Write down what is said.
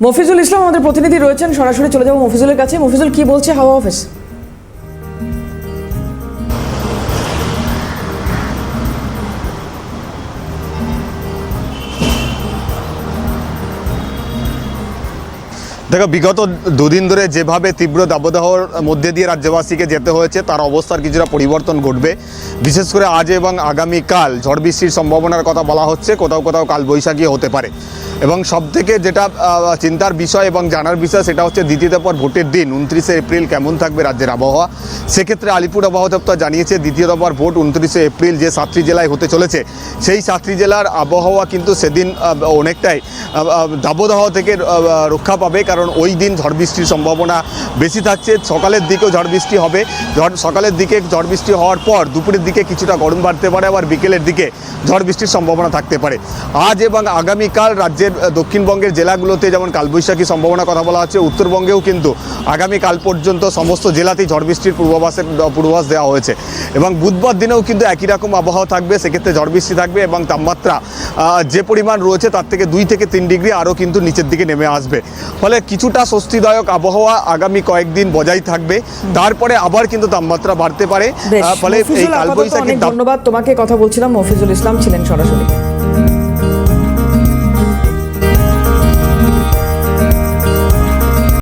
মফিজুল ইসলাম আমাদের প্রতিনিধি রয়েছেন, সরাসরি চলে যাব মফিজুলের কাছে। মফিজুল, কি বলছে হাওয়া অফিস? দেখো, বিগত দুদিন ধরে যেভাবে তীব্র দাবদাহর মধ্যে দিয়ে রাজ্যবাসীকে যেতে হয়েছে তার অবস্থার কিছুটা পরিবর্তন ঘটবে। বিশেষ করে আজ এবং আগামীকাল ঝড় বৃষ্টির সম্ভাবনার কথা বলা হচ্ছে, কোথাও কোথাও কালবৈশাখী হতে পারে। এবং সবথেকে যেটা চিন্তার বিষয় এবং জানার বিষয় সেটা হচ্ছে দ্বিতীয় দফার ভোটের দিন 29শে এপ্রিল কেমন থাকবে রাজ্যের আবহাওয়া। সেক্ষেত্রে আলিপুর আবহাওয়া দপ্তর জানিয়েছে দ্বিতীয় দফার ভোট 29শে এপ্রিল যে 7টি জেলায় হতে চলেছে, সেই 7টি জেলার আবহাওয়া কিন্তু সেদিন অনেকটাই দাবদাহ থেকে রক্ষা পাবে, কারণ ওই দিন ঝড় বৃষ্টির সম্ভাবনা বেশি থাকছে। সকালের দিকেও ঝড় বৃষ্টি হবে, সকালের দিকে ঝড় বৃষ্টি হওয়ার পর দুপুরের দিকে কিছুটা গরম বাড়তে পারে, আবার বিকেলের দিকে ঝড় বৃষ্টির সম্ভাবনা থাকতে পারে। আজ এবং আগামীকাল রাজ্যের দক্ষিণবঙ্গের জেলাগুলোতে যেমন কালবৈশাখী সম্ভাবনার কথা বলা হচ্ছে, উত্তরবঙ্গেও কিন্তু আগামীকাল পর্যন্ত সমস্ত জেলাতেই ঝড় বৃষ্টির পূর্বাভাস দেওয়া হয়েছে। এবং বুধবার দিনেও কিন্তু একই রকম আবহাওয়া থাকবে, সেক্ষেত্রে ঝড় বৃষ্টি থাকবে এবং তাপমাত্রা যে পরিমাণ রয়েছে তার থেকে 2 থেকে 3 ডিগ্রি আরও কিন্তু নিচের দিকে নেমে আসবে। ফলে কিছুটা স্বস্তিদায়ক আবহাওয়া আগামী কয়েকদিন বজায় থাকবে, তারপরে আবার কিন্তু তাপমাত্রা বাড়তে পারে। ফলে এই কালবৈশাখী ধন্যবাদ তোমাকে। কথা বলছিলাম, মফিজুল ইসলাম ছিলেন সরাসরি।